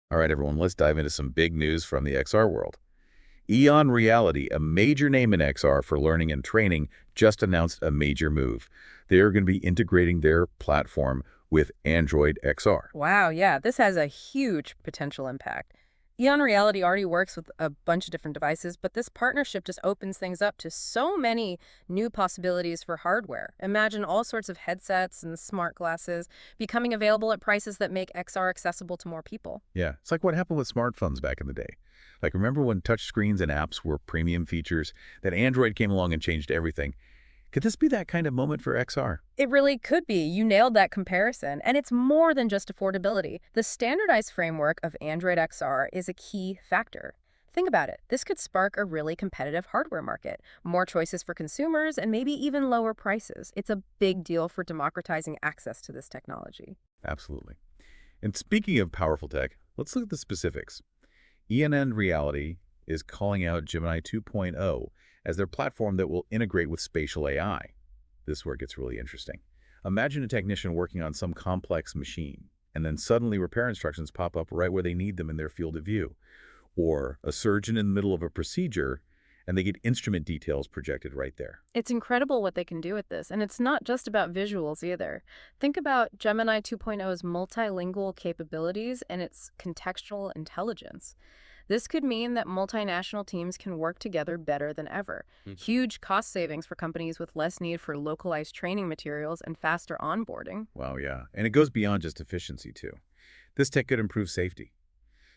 All right, everyone, let's dive into some big news from the XR world. EON Reality, a major name in XR for learning and training, just announced a major move. They're going to be integrating their platform with Android XR. Wow, yeah, this has a huge potential impact. EON Reality already works with a bunch of different devices, but this partnership just opens things up to so many new possibilities for hardware. Imagine all sorts of headsets and smart glasses becoming available at prices that make XR accessible to more people. Yeah, it's like what happened with smartphones back in the day. Like, remember when touchscreens and apps were premium features, that Android came along and changed everything? Could this be that kind of moment for XR? It really could be. You nailed that comparison. And it's more than just affordability. The standardized framework of Android XR is a key factor. Think about it. This could spark a really competitive hardware market, more choices for consumers, and maybe even lower prices. It's a big deal for democratizing access to this technology. Absolutely. And speaking of powerful tech, let's look at the specifics. ENN Reality is calling out Gemini 2.0 as their platform that will integrate with Spatial AI. This is where it gets really interesting. Imagine a technician working on some complex machine, and then suddenly repair instructions pop up right where they need them in their field of view. Or a surgeon in the middle of a procedure, and they get instrument details projected right there. It's incredible what they can do with this, and it's not just about visuals either. Think about Gemini 2.0's multilingual capabilities and its contextual intelligence. This could mean that multinational teams can work together better than ever. Huge cost savings for companies with less need for localized training materials and faster onboarding. Wow, yeah. And it goes beyond just efficiency, too. This tech could improve safety.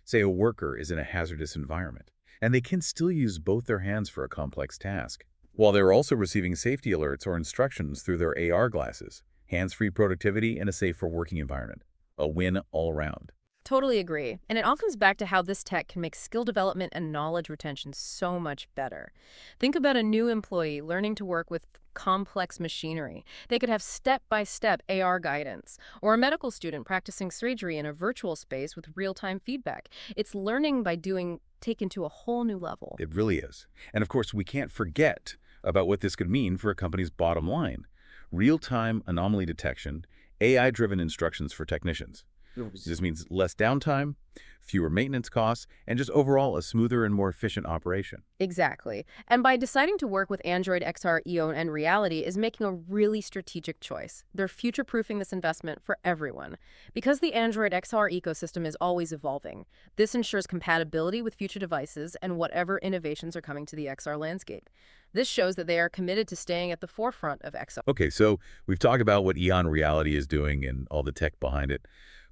Say a worker is in a hazardous environment, and they can still use both their hands for a complex task, while they're also receiving safety alerts or instructions through their AR glasses, hands-free productivity, and a safer working environment. A win all around. Totally agree. And it all comes back to how this tech can make skill development and knowledge retention so much better. Think about a new employee learning to work with complex machinery. They could have step-by-step AR guidance, or a medical student practicing surgery in a virtual space with real-time feedback. It's learning by doing taken to a whole new level. It really is. And of course, we can't forget about what this could mean for a company's bottom line. Real-time anomaly detection, AI-driven instructions for technicians. This means less downtime, fewer maintenance costs, and just overall a smoother and more efficient operation. Exactly. And by deciding to work with Android XR, EON, and Reality is making a really strategic choice. They're future-proofing this investment for everyone. Because the Android XR ecosystem is always evolving, this ensures compatibility with future devices and whatever innovations are coming to the XR landscape. This shows that they are committed to staying at the forefront of XR. Okay, so we've talked about what EON Reality is doing and all the tech behind it.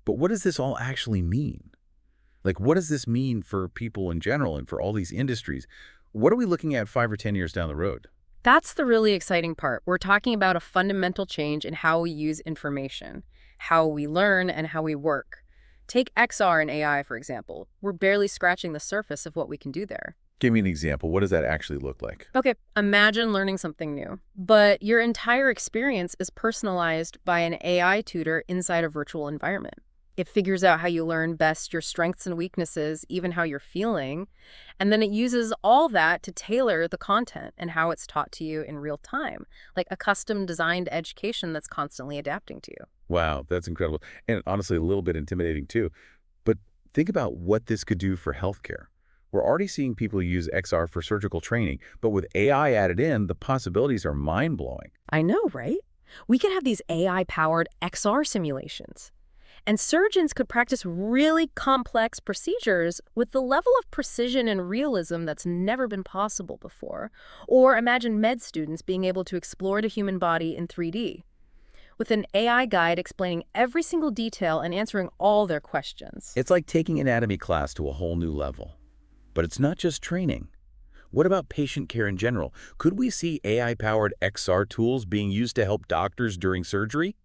But what does this all actually mean? Like, what does this mean for people in general and for all these industries? What are we looking at 5 or 10 years down the road? That's the really exciting part. We're talking about a fundamental change in how we use information, how we learn, and how we work. Take XR and AI, for example. We're barely scratching the surface of what we can do there. Give me an example. What does that actually look like? Okay, imagine learning something new, but your entire experience is personalized by an AI tutor inside a virtual environment. It figures out how you learn best, your strengths and weaknesses, even how you're feeling. And then it uses all that to tailor the content and how it's taught to you in real time, like a custom designed education that's constantly adapting to you. Wow, that's incredible. And honestly, a little bit intimidating too. But think about what this could do for healthcare. We're already seeing people use XR for surgical training, but with AI added in, the possibilities are mind-blowing. I know, right? We could have these AI-powered XR simulations. And surgeons could practice really complex procedures with the level of precision and realism that's never been possible before. Or imagine med students being able to explore the human body in 3D, with an AI guide explaining every single detail and answering all their questions. It's like taking anatomy class to a whole new level. But it's not just training. What about patient care in general? Could we see AI-powered XR tools being used to help doctors during surgery,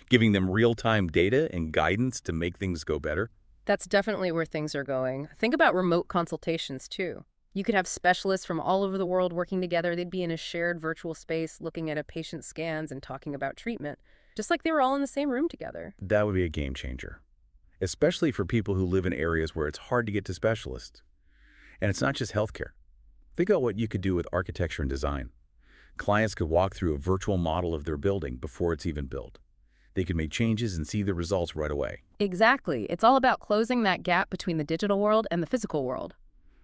giving them real-time data and guidance to make things go better? That's definitely where things are going. Think about remote consultations, too. You could have specialists from all over the world working together. They'd be in a shared virtual space looking at a patient's scans and talking about treatment, just like they were all in the same room together. That would be a game changer, especially for people who live in areas where it's hard to get to specialists. And it's not just healthcare. Think about what you could do with architecture and design. Clients could walk through a virtual model of their building before it's even built. They could make changes and see the results right away. Exactly. It's all about closing that gap between the digital world and the physical world.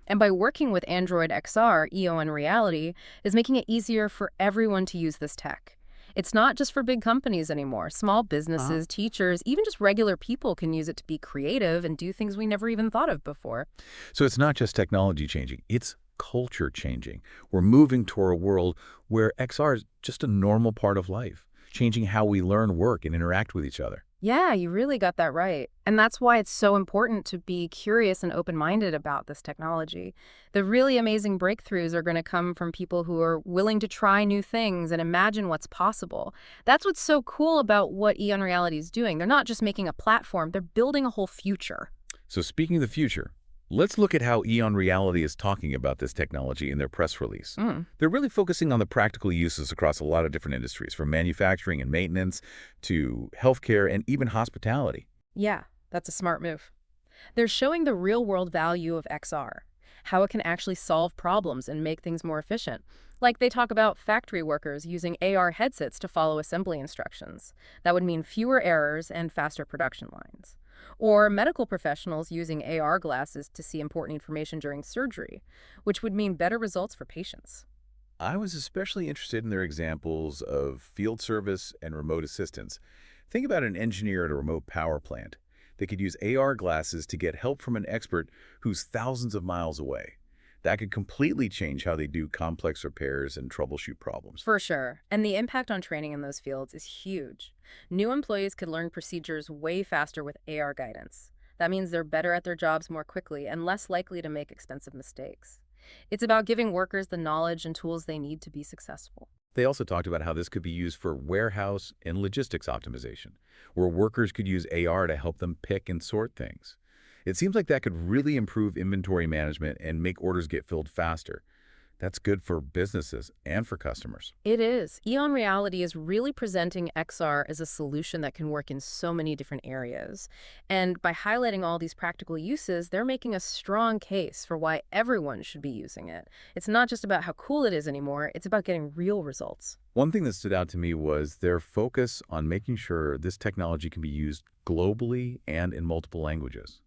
And by working with Android XR, EON Reality is making it easier for everyone to use this tech. It's not just for big companies anymore. Small Uh-huh. businesses, teachers, even just regular people can use it to be creative and do things we never even thought of before. So it's not just technology changing, it's culture changing. We're moving toward a world where XR is just a normal part of life, changing how we learn, work, and interact with each other. Yeah, you really got that right. And that's why it's so important to be curious and open-minded about this technology. The really amazing breakthroughs are going to come from people who are willing to try new things and imagine what's possible. That's what's so cool about what Eon Reality is doing. They're not just making a platform, they're building a whole future. So speaking of the future, let's look at how EON Reality is talking about this technology in their press release. Mm. They're really focusing on the practical uses across a lot of different industries, from manufacturing and maintenance to healthcare and even hospitality. Yeah, that's a smart move. They're showing the real-world value of XR, how it can actually solve problems and make things more efficient. Like they talk about factory workers using AR headsets to follow assembly instructions. That would mean fewer errors and faster production lines. Or medical professionals using AR glasses to see important information during surgery, which would mean better results for patients. I was especially interested in their examples of field service and remote assistance. Think about an engineer at a remote power plant. They could use AR glasses to get help from an expert who's thousands of miles away. That could completely change how they do complex repairs and troubleshoot problems. For sure. And the impact on training in those fields is huge. New employees could learn procedures way faster with AR guidance. That means they're better at their jobs more quickly and less likely to make expensive mistakes. It's about giving workers the knowledge and tools they need to be successful. They also talked about how this could be used for warehouse and logistics optimization, where workers could use AR to help them pick and sort things. It seems like that could really improve inventory management and make orders get filled faster. That's good for businesses and for customers. It is. Eon Reality is really presenting XR as a solution that can work in so many different areas. And by highlighting all these practical uses, they're making a strong case for why everyone should be using it. It's not just about how cool it is anymore, it's about getting real results. One thing that stood out to me was their focus on making sure this technology can be used globally and in multiple languages.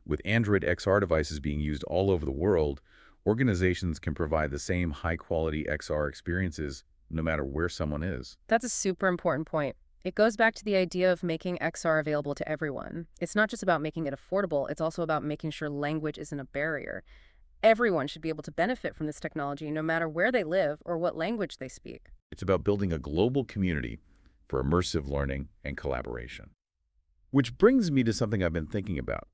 With Android XR devices being used all over the world, organizations can provide the same high-quality XR experiences no matter where someone is. That's a super important point. It goes back to the idea of making XR available to everyone. It's not just about making it affordable, it's also about making sure language isn't a barrier. Everyone should be able to benefit from this technology no matter where they live or what language they speak. It's about building a global community for immersive learning and collaboration. Which brings me to something I've been thinking about.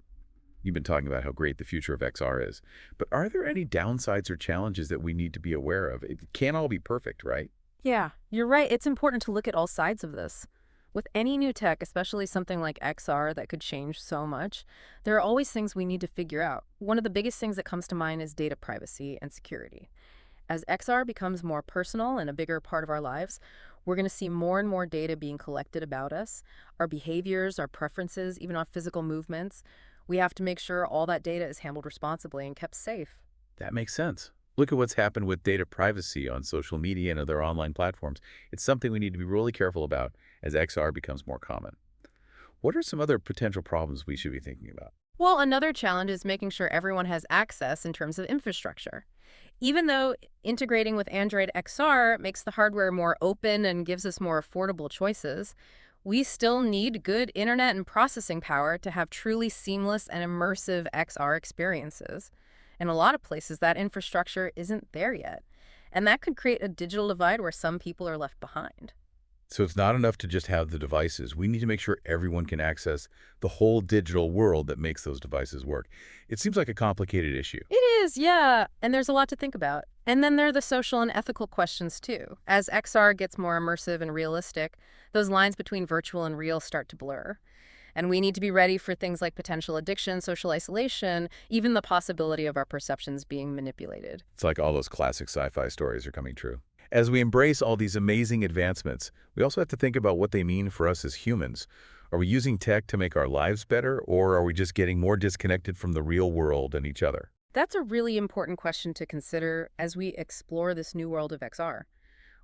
You've been talking about how great the future of XR is, but are there any downsides or challenges that we need to be aware of? It can't all be perfect, right? Yeah, you're right. It's important to look at all sides of this. With any new tech, especially something like XR that could change so much, there are always things we need to figure out. One of the biggest things that comes to mind is data privacy and security. As XR becomes more personal and a bigger part of our lives, we're going to see more and more data being collected about us, our behaviors, our preferences, even our physical movements. We have to make sure all that data is handled responsibly and kept safe. That makes sense. Look at what's happened with data privacy on social media and other online platforms. It's something we need to be really careful about as XR becomes more common. What are some other potential problems we should be thinking about? Well, another challenge is making sure everyone has access in terms of infrastructure. Even though integrating with Android XR makes the hardware more open and gives us more affordable choices, we still need good internet and processing power to have truly seamless and immersive XR experiences. In a lot of places, that infrastructure isn't there yet. And that could create a digital divide where some people are left behind. So it's not enough to just have the devices. We need to make sure everyone can access the whole digital world that makes those devices work. It seems like a complicated issue. It is, yeah. And there's a lot to think about. And then there are the social and ethical questions, too. As XR gets more immersive and realistic, those lines between virtual and real start to blur. And we need to be ready for things like potential addiction, social isolation, even the possibility of our perceptions being manipulated. It's like all those classic sci-fi stories are coming true. As we embrace all these amazing advancements, we also have to think about what they mean for us as humans. Are we using tech to make our lives better, or are we just getting more disconnected from the real world and each other? That's a really important question to consider as we explore this new world of XR.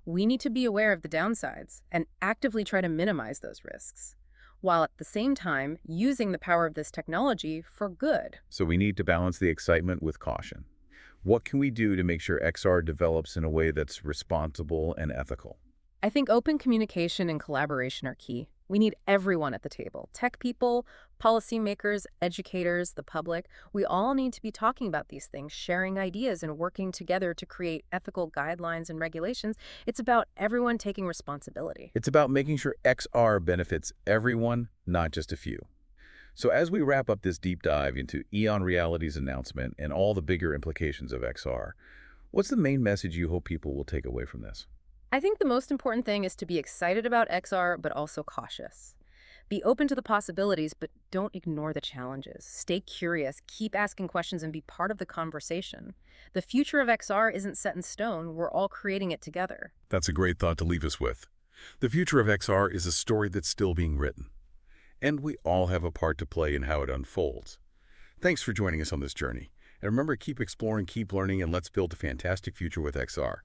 We need to be aware of the downsides and actively try to minimize those risks, while at the same time using the power of this technology for good. So we need to balance the excitement with caution. What can we do to make sure XR develops in a way that's responsible and ethical? I think open communication and collaboration are key. We need everyone at the table: tech people, policymakers, educators, the public. We all need to be talking about these things, sharing ideas, and working together to create ethical guidelines and regulations. It's about everyone taking responsibility. It's about making sure XR benefits everyone, not just a few. So as we wrap up this deep dive into EON Reality's announcement and all the bigger implications of XR, what's the main message you hope people will take away from this? I think the most important thing is to be excited about XR, but also cautious. Be open to the possibilities, but don't ignore the challenges. Stay curious, keep asking questions, and be part of the conversation. The future of XR isn't set in stone. We're all creating it together. That's a great thought to leave us with. The future of XR is a story that's still being written, and we all have a part to play in how it unfolds. Thanks for joining us on this journey. And remember, keep exploring, keep learning, and let's build a fantastic future with XR.